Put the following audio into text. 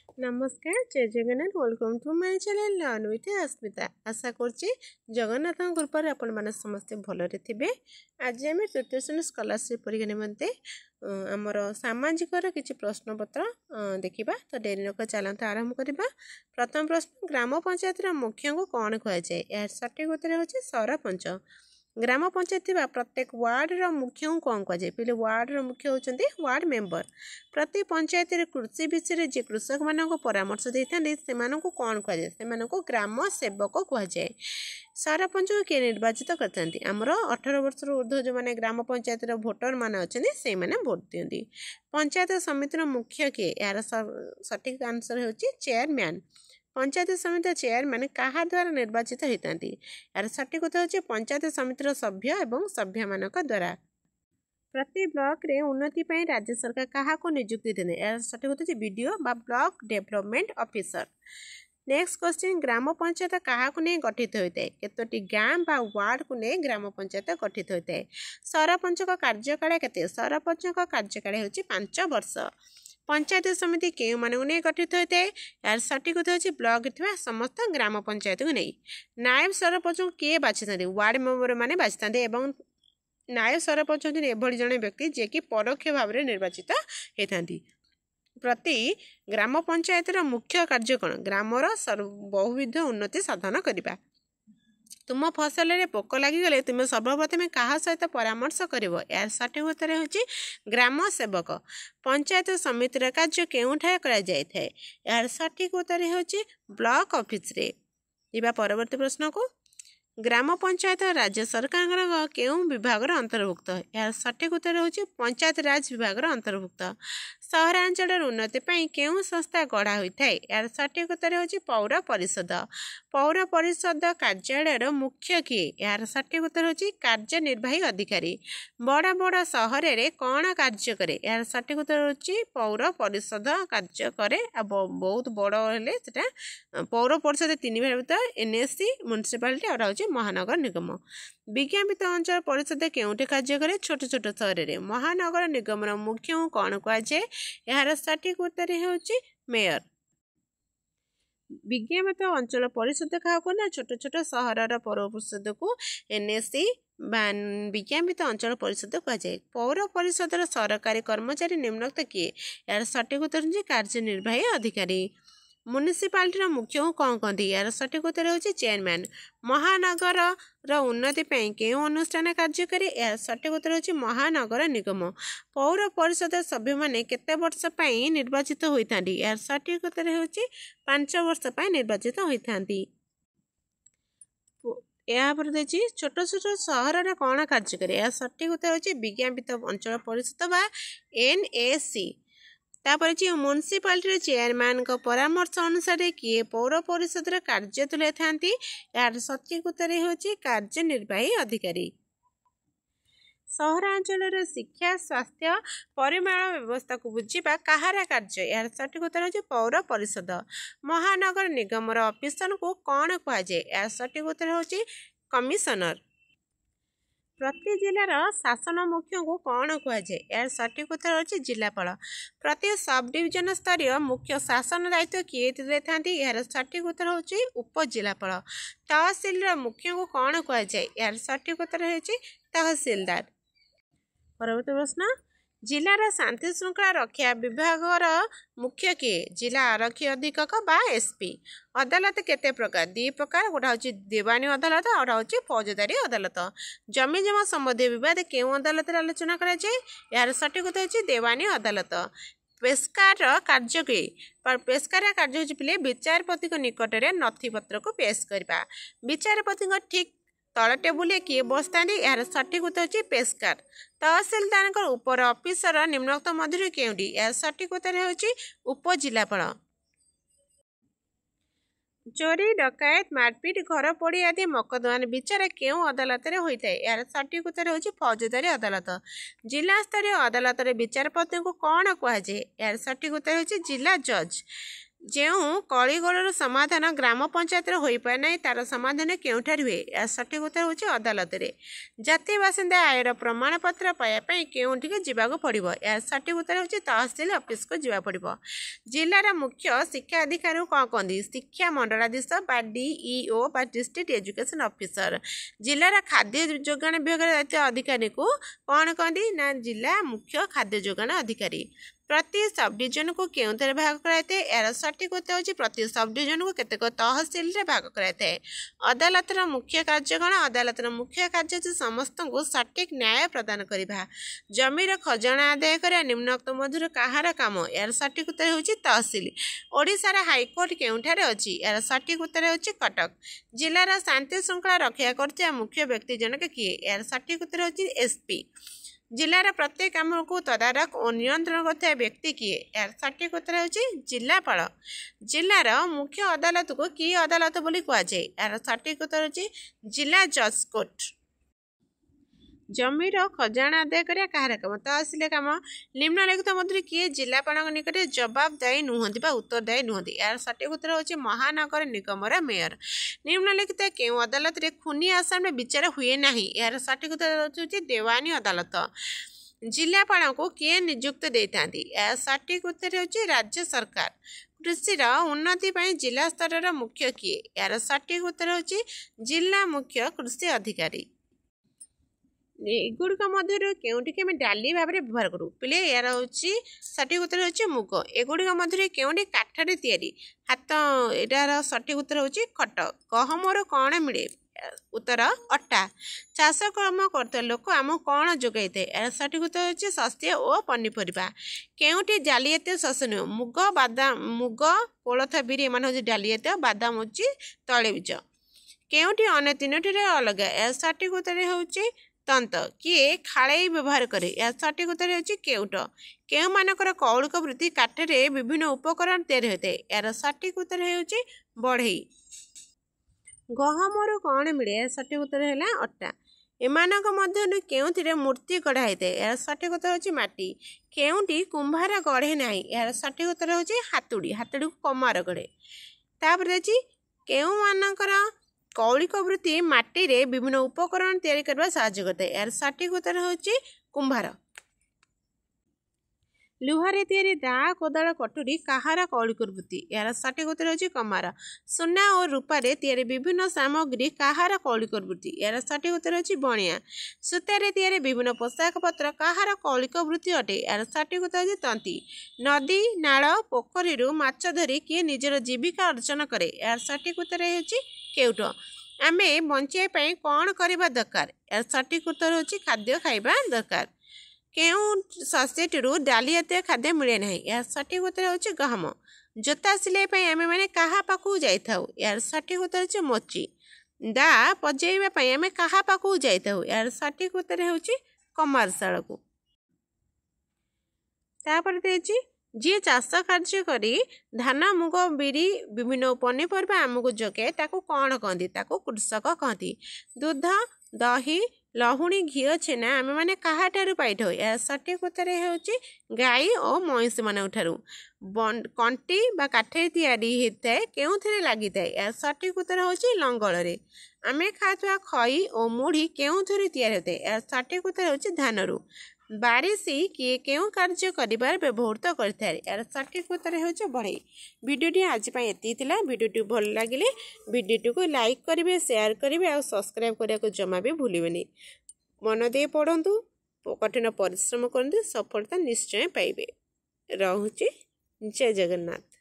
नमस्कार जय Jagannath welcome to my channel learn with Asmita. आशा करछि जगन्नाथ कृपार आपण माने समस्ते भलरे थिबे। आज आम तृतीय श्रेणी स्कॉलरशिप परीक्षा निमंते आमर सामाजिक किछि प्रश्न पत्र देखिबा। तो डेरी नक चलते आरंभ करबा। प्रथम प्रश्न, ग्राम पंचायत मुख्य को कौन कह जाए? यार सठिक उत्तर होछि सरपंच। ग्राम पंचायत प्रत्येक वार्डर मुख्य को कौन कह जाए? पहले वार्डर मुख्य होचंती वार्ड मेंबर। प्रति पंचायत कृषि विषय जे कृषक मान परामर्श देते से कौन कह जाए? से ग्राम सेवक कह जाए। सरपंच को किए निर्वाचित करते? आमर 18 वर्ष ऊर्ध्व जो मैंने ग्राम पंचायत भोटर मान अच्छा से भोट दिखती। पंचायत समितिर मुख्य किए? यार सठिक आंसर होची चेयरमैन। पंचायत समिति चेयरमैन क्या द्वारा निर्वाचित होता? यार सठिक उत्तर होची पंचायत समितिर सभ्य एवं सभ्य मान द्वारा। प्रति ब्लॉक रे उन्नति पर राज्य सरकार क्या को नियुक्ति देते? यार सठिक उत्तर बीडीओ बा block development officer. Next question, ग्राम पंचायत क्या नहीं गठित होता है? केतोटी गाँव बा वार्ड को नहीं ग्राम पंचायत गठित होता है? सरपंच का कार्यकाल केते? सरपंच का कार्यकाल होची 5 वर्ष। पंचायत समिति केउ मानू नहीं गठित होता है? यार सठिक उत्तर होची ब्लॉक थिबा समस्त ग्राम पंचायत को नहीं। नायब सरपंच को किए बाछिथांते? वार्ड मेंबर माने बाछिथांते एवं नायब सरपंच एभली जड़े व्यक्ति जे कि परोक्ष भाव में निर्वाचित होती। प्रति ग्राम पंचायत मुख्य कार्य कौन? ग्रामर बहुविध उन्नति साधन करने। तुम फसल में पोक लगिगले तुम सर्वप्रथम क्या सहित परामर्श कर? यार सठिक उत्तर होची ग्राम सेवक। पंचायत समितिर कार्य केउठा करा जाय थाए? यार सठिक उत्तर होची ब्लॉक ऑफिस रे। इबा परवर्ती प्रश्न को, ग्राम पंचायत राज्य सरकार केउ विभाग अंतर्भुक्त? यार सठिक उत्तर होची पंचायत राज विभाग अंतर्भुक्त। सहरांचल उन्नति पाई केउ संस्था गढ़ा होता है? यार सठिक उत्तर होची पौर परिषद। पौर परिषद कार्यालय मुख्य किए? यार सठिक उत्तर होची कार्यनिर्वाही अधिकारी। बड़ बड़ सहर रे कौन कार्य करे? यार सठिक उत्तर होची पौर परिषद कार्य करे। बहुत बड़ हेले सेटा पौर परिषद 3 भाग एनएससी म्युनिसिपालिटी और होची महानगर निगम। विज्ञापित अंचल परिषद केउठे कार्य करे? छोट छोट सहर रे। महानगर निगम मुख्य को कौन कह जाए? यार सठिक उत्तर होची मेयर। विज्ञापित अंचल परिषद क्या ना छोट छोट सहर पौर परिषद को एनएससी विज्ञापित अंचल परिषद कह जाए। पौर परिषद सरकारी कर्मचारी निम्नलिखित किए? यार सठिक उत्तर होची कार्यनिर्वाही अधिकारी। म्युनिसिपालिटी मुख्य को कौन कहती? यार सठिक उत्तर होची चेयरमैन। महानगर उन्नति पाई केउ अनुष्ठान कार्य करे? यार सठिक उत्तर होची महानगर निगम। पौर परिषद सभ्य माने केते वर्ष पाई निर्वाचित होइथांती? यार सठिक उत्तर होची 5 वर्ष पाई निर्वाचित होइथांती। यापर देखिए छोट छोट सहर कौन कार्य करे? यार सठिक उत्तर होची विज्ञापित अंचल परिषद बा एनएसी। तापर म्युनिसिपालिटी चेयरमैन का परामर्श अनुसार किए पौर परिषद कार्य तुले थांती? यार सठिक उत्तर होची कार्यनिर्वाही अधिकारी। सहरांचल शिक्षा स्वास्थ्य परिमल व्यवस्था को बुझीबा कहार कार्य? यार सठिक उत्तर होची पौर परिषद। महानगर निगम ऑफिसर को कौन कह जाए? यार सठिक उत्तर होची कमिशनर। प्रति जिलार शासन मुख्य को कौन कह जाए? यार सठिक उत्तर होची जिलापाल। प्रति सब डिविजन स्तरीय मुख्य शासन दायित्व किए थांती? यार सठिक उत्तर होची उपजिलापाल। तहसील मुख्य को कौन कह जाए? यार सठिक उत्तर होची तहसीलदार। परवर्ती प्रश्न, जिलार शांति श्रृंखला रक्षा विभाग मुख्य किए? जिला आरक्षी अधीक्षक बा एसपी। अदालत केते प्रकार? 2 प्रकार। गोटा होची देवानी अदालत और होची फौजदारी अदालत। जमी जमा संबंधी विवाद केउ अदालत रे आलोचना करा जाए? यार सठिक उत्तर होची देवानी अदालत। पेशकार कार्य के? पेशकार कार्य होची पिले विचारपति को निकट रे नथिपत्र को पेश करबा। विचारपति को ठीक तल टेबुल किए बसता? यार सठिक उत्तर होची पेशकार। तहसीलदार उपर ऑफिसर निम्नलिखित मध्य केउटी? यार सठिक उत्तर होची उपजिलापाल। चोरी डकायत मारपीट घर पोड़ी आदि मकदमा विचार केउ अदालत रे होता है? यार सठिक उत्तर होची फौजदारी अदालत। जिला स्तरीय अदालत रे विचारपति को कौन कह जाए? यार सठिक उत्तर होची जिला जज। ଯେଉଁ କଳିଗୋଳର ସମାଧାନ ଗ୍ରାମ ପଞ୍ଚାୟତରେ ହୋଇପାରେ ନାହିଁ ତାର ସମାଧାନ କେଉଁଠାରେ ହୁଏ? ଏହା ସଠିକ୍ ଉତ୍ତର ହେଉଛି ଅଦାଲତରେ। ଜାତି ବାସିନ୍ଦା ଆୟର ପ୍ରମାଣପତ୍ର ପାଇବା ପାଇଁ କେଉଁଠିକୁ ଯିବାକୁ ପଡ଼ିବ? ଏହା ସଠିକ୍ ଉତ୍ତର ହେଉଛି ତହସିଲ ଅଫିସକୁ ଯିବାକୁ ପଡ଼ିବ। ଜିଲ୍ଲାର ମୁଖ୍ୟ ଶିକ୍ଷା ଅଧିକାରୀଙ୍କୁ କ'ଣ କହନ୍ତି? ଶିକ୍ଷା ମଣ୍ଡଳାଧୀଶ ବା DEO ବା ଡିଷ୍ଟ୍ରିକ୍ଟ ଏଜୁକେସନ ଅଫିସର। ଜିଲ୍ଲାର ଖାଦ୍ୟ ଯୋଗାଣ ବିଭାଗର ଦାୟିତ୍ୱ ଅଧିକାରୀକୁ କ'ଣ କହନ୍ତି? ନା ଜିଲ୍ଲା ମୁଖ୍ୟ ଖାଦ୍ୟ ଯୋଗାଣ ଅଧିକାରୀ। ପ୍ରତି ସବ୍ ଡିଭିଜନକୁ କେଉଁଥିରେ ଭାଗ କରାଯାଇଥାଏ? ଏହାର ସଠିକ୍ ଉତ୍ତର ହେଉଛି ପ୍ରତି ସବ୍ ଡିଭିଜନକୁ କେତେକ ତହସିଲରେ ଭାଗ କରାଯାଇଥାଏ। ଅଦାଲତର ମୁଖ୍ୟ କାର୍ଯ୍ୟ କ'ଣ? ଅଦାଲତର ମୁଖ୍ୟ କାର୍ଯ୍ୟ ହେଉଛି ସମସ୍ତଙ୍କୁ ସଠିକ୍ ନ୍ୟାୟ ପ୍ରଦାନ କରିବା। ଜମିର ଖଜଣା ଆଦାୟ କରିବା ନିମ୍ନୋକ୍ତ ମଧ୍ୟରୁ କାହାର କାମ? ଏହାର ସଠିକ୍ ଉତ୍ତର ହେଉଛି ତହସିଲ। ଓଡ଼ିଶାର ହାଇକୋର୍ଟ କେଉଁଠାରେ ଅଛି? ଏହାର ସଠିକ୍ ଉତ୍ତର ହେଉଛି କଟକ। ଜିଲ୍ଲାର ଶାନ୍ତି ଶୃଙ୍ଖଳା ରକ୍ଷା କରୁଥିବା ମୁଖ୍ୟ ବ୍ୟକ୍ତି ଜଣକ କିଏ? ଏହାର ସଠିକ୍ ଉତ୍ତର ହେଉଛି SP। ଜିଲ୍ଲାର ପ୍ରତ୍ୟେକ କାମକୁ ତଦାରଖ ଓ ନିୟନ୍ତ୍ରଣ କରୁଥିବା ବ୍ୟକ୍ତି କିଏ? ଏହାର ସଠିକ୍ ଉତ୍ତର ହେଉଛି ଜିଲ୍ଲାପାଳ। ଜିଲ୍ଲାର ମୁଖ୍ୟ ଅଦାଲତକୁ କି ଅଦାଲତ ବୋଲି କୁହାଯାଏ? ଏହାର ସଠିକ୍ ଉତ୍ତର ହେଉଛି ଜିଲ୍ଲା ଜଜ୍ କୋର୍ଟ। ଜମିର ଖଜଣା ଆଦାୟ କରିବା କାହାର କାମ? ତହସିଲ କାମ। ନିମ୍ନଲିଖିତ ମଧ୍ୟରୁ କିଏ ଜିଲ୍ଲାପାଳଙ୍କ ନିକଟରେ ଜବାବଦାୟୀ ନୁହନ୍ତି ବା ଉତ୍ତରଦାୟୀ ନୁହନ୍ତି? ଏହାର ସଠିକ୍ ଉତ୍ତର ହେଉଛି ମହାନଗର ନିଗମର ମେୟର। ନିମ୍ନଲିଖିତ କେଉଁ ଅଦାଲତରେ ଖୁନି ଆସାମୀର ବିଚାର ହୁଏ ନାହିଁ? ଏହାର ସଠିକ୍ ଉତ୍ତର ହେଉଛି ଦେୱାନୀ ଅଦାଲତ। ଜିଲ୍ଲାପାଳଙ୍କୁ କିଏ ନିଯୁକ୍ତି ଦେଇଥାନ୍ତି? ଏହା ସଠିକ୍ ଉତ୍ତର ହେଉଛି ରାଜ୍ୟ ସରକାର। କୃଷିର ଉନ୍ନତି ପାଇଁ ଜିଲ୍ଲା ସ୍ତରର ମୁଖ୍ୟ କିଏ? ଏହାର ସଠିକ୍ ଉତ୍ତର ହେଉଛି ଜିଲ୍ଲା ମୁଖ୍ୟ କୃଷି ଅଧିକାରୀ। ଏଗୁଡ଼ିକ ମଧ୍ୟରୁ କେଉଁଠିକି ଆମେ ଡାଲି ଭାବରେ ବ୍ୟବହାର କରୁ? ପିଲେ ଏହାର ହେଉଛି ସଠିକ୍ ଉତ୍ତର ହେଉଛି ମୁଗ। ଏଗୁଡ଼ିକ ମଧ୍ୟରୁ କେଉଁଠି କାଠରେ ତିଆରି? ହାତ। ଏଟାର ସଠିକ୍ ଉତ୍ତର ହେଉଛି ଖଟ। ଗହମରୁ କ'ଣ ମିଳେ? ଉତ୍ତର ଅଟା। ଚାଷ କାମ କରୁଥିବା ଲୋକ ଆମକୁ କ'ଣ ଯୋଗାଇଥାଏ? ଏହାର ସଠିକ୍ ଉତ୍ତର ହେଉଛି ଶସ୍ୟ ଓ ପନିପରିବା। କେଉଁଠି ଡାଲି ଜାତୀୟ ଶସ୍ୟ ନୁହେଁ? ମୁଗ, ବାଦାମ, ମୁଗ, କୋଳଥ, ବିରି ଏମାନେ ହେଉଛି ଡାଲି ଜାତୀୟ, ବାଦାମ ହେଉଛି ତୈଳବୀଜ। କେଉଁଠି ଅନ୍ୟ ତିନୋଟିରେ ଅଲଗା? ଏହା ସଠିକ୍ ଉତ୍ତର ହେଉଛି ତନ୍ତ। କିଏ ଖାଳେଇ ବ୍ୟବହାର କରେ? ଏହା ସଠିକ୍ ଉତ୍ତର ହେଉଛି କେଉଁଟ। କେଉଁମାନଙ୍କର କୌଳିକ ବୃତ୍ତି କାଠରେ ବିଭିନ୍ନ ଉପକରଣ ତିଆରି ହୋଇଥାଏ? ଏହାର ସଠିକ୍ ଉତ୍ତର ହେଉଛି ବଢ଼େଇ। ଗହମରୁ କ'ଣ ମିଳେ? ଏହା ସଠିକ୍ ଉତ୍ତର ହେଲା ଅଟା। ଏମାନଙ୍କ ମଧ୍ୟରୁ କେଉଁଥିରେ ମୂର୍ତ୍ତି ଗଢ଼ା ହୋଇଥାଏ? ଏହାର ସଠିକ୍ ଉତ୍ତର ହେଉଛି ମାଟି। କେଉଁଠି କୁମ୍ଭାର ଗଢ଼େ ନାହିଁ? ଏହାର ସଠିକ୍ ଉତ୍ତର ହେଉଛି ହାତୁଡ଼ି। ହାତୁଡ଼ିକୁ କମାର ଗଢ଼େ। ତାପରେ ଅଛି କେଉଁମାନଙ୍କର କୌଳିକ ବୃତ୍ତି ମାଟିରେ ବିଭିନ୍ନ ଉପକରଣ ତିଆରି କରିବା ସାହାଯ୍ୟ କରିଥାଏ? ଏହାର ସଠିକ୍ ଉତ୍ତର ହେଉଛି କୁମ୍ଭାର। ଲୁହାରେ ତିଆରି ଦାଆ, କୋଦାଳ, କଟୁରୀ କାହାର କୌଳିକ ବୃତ୍ତି? ଏହାର ସଠିକ୍ ଉତ୍ତର ହେଉଛି କମାର। ସୁନା ଓ ରୂପାରେ ତିଆରି ବିଭିନ୍ନ ସାମଗ୍ରୀ କାହାର କୌଳିକ ବୃତ୍ତି? ଏହାର ସଠିକ୍ ଉତ୍ତର ହେଉଛି ବଣିଆ। ସୂତାରେ ତିଆରି ବିଭିନ୍ନ ପୋଷାକ ପତ୍ର କାହାର କୌଳିକ ବୃତ୍ତି ଅଟେ? ଏହାର ସଠିକ୍ ଉତ୍ତର ହେଉଛି ତନ୍ତୀ। ନଦୀ, ନାଳ, ପୋଖରୀରୁ ମାଛ ଧରି କିଏ ନିଜର ଜୀବିକା ଅର୍ଜନ କରେ? ଏହାର ସଠିକ୍ ଉତ୍ତର ହେଉଛି କେଉଟ। ଆମେ ବଞ୍ଚିବା ପାଇଁ କ'ଣ କରିବା ଦରକାର? ଏହାର ସଠିକ୍ ଉତ୍ତର ହେଉଛି ଖାଦ୍ୟ ଖାଇବା ଦରକାର। କେଉଁ ଶସ୍ୟଟିରୁ ଡାଲି ଜାତୀୟ ଖାଦ୍ୟ ମିଳେ ନାହିଁ? ଏହାର ସଠିକ୍ ଉତ୍ତର ହେଉଛି ଗହମ। ଜୋତା ସିଲେଇ ପାଇଁ ଆମେମାନେ କାହା ପାଖକୁ ଯାଇଥାଉ? ଏହାର ସଠିକ୍ ଉତ୍ତର ହେଉଛି ମୋଚି। ଦା ବଜାଇବା ପାଇଁ ଆମେ କାହା ପାଖକୁ ଯାଇଥାଉ? ଏହାର ସଠିକ୍ ଉତ୍ତର ହେଉଛି କମାରଶାଳକୁ। ତାପରେ ଦେଇଛି ଯିଏ ଚାଷ କାର୍ଯ୍ୟ କରି ଧାନ, ମୁଗ, ବିରି ବିଭିନ୍ନ ପନିପରିବା ଆମକୁ ଯୋଗାଏ ତାକୁ କ'ଣ କହନ୍ତି? ତାକୁ କୃଷକ କହନ୍ତି। ଦୁଧ, ଦହି, ଲହୁଣୀ, ଘିଅ, ଛେନା ଆମେମାନେ କାହାଠାରୁ ପାଇଥାଉ? ଏହା ସଠିକ୍ ଉତ୍ତର ହେଉଛି ଗାଈ ଓ ମଇଁଷିମାନଙ୍କ ଠାରୁ। କଣ୍ଟି ବା କାଠରେ ତିଆରି ହୋଇଥାଏ କେଉଁଥିରେ ଲାଗିଥାଏ? ଏହା ସଠିକ୍ ଉତ୍ତର ହେଉଛି ଲଙ୍ଗଳରେ। ଆମେ ଖାଉଥିବା ଖଇ ଓ ମୁଢ଼ି କେଉଁଥିରୁ ତିଆରି ହୋଇଥାଏ? ଏହା ସଠିକ୍ ଉତ୍ତର ହେଉଛି ଧାନରୁ। ବାରିଶି କିଏ କେଉଁ କାର୍ଯ୍ୟ କରିବାରେ ବ୍ୟବହୃତ କରିଥାଏ? ଏହାର ସଠିକ୍ ଉତ୍ତର ହେଉଛି ବଢ଼େଇ। ଭିଡ଼ିଓଟି ଆଜି ପାଇଁ ଏତିକି ଥିଲା। ଭିଡ଼ିଓଟି ଭଲ ଲାଗିଲେ ଭିଡ଼ିଓଟିକୁ ଲାଇକ୍ କରିବେ, ସେୟାର କରିବେ ଆଉ ସବସ୍କ୍ରାଇବ୍ କରିବାକୁ ଜମା ବି ଭୁଲିବେନି। ମନ ଦେଇ ପଢ଼ନ୍ତୁ, କଠିନ ପରିଶ୍ରମ କରନ୍ତୁ, ସଫଳତା ନିଶ୍ଚୟ ପାଇବେ। ରହୁଛି। ଜୟ ଜଗନ୍ନାଥ।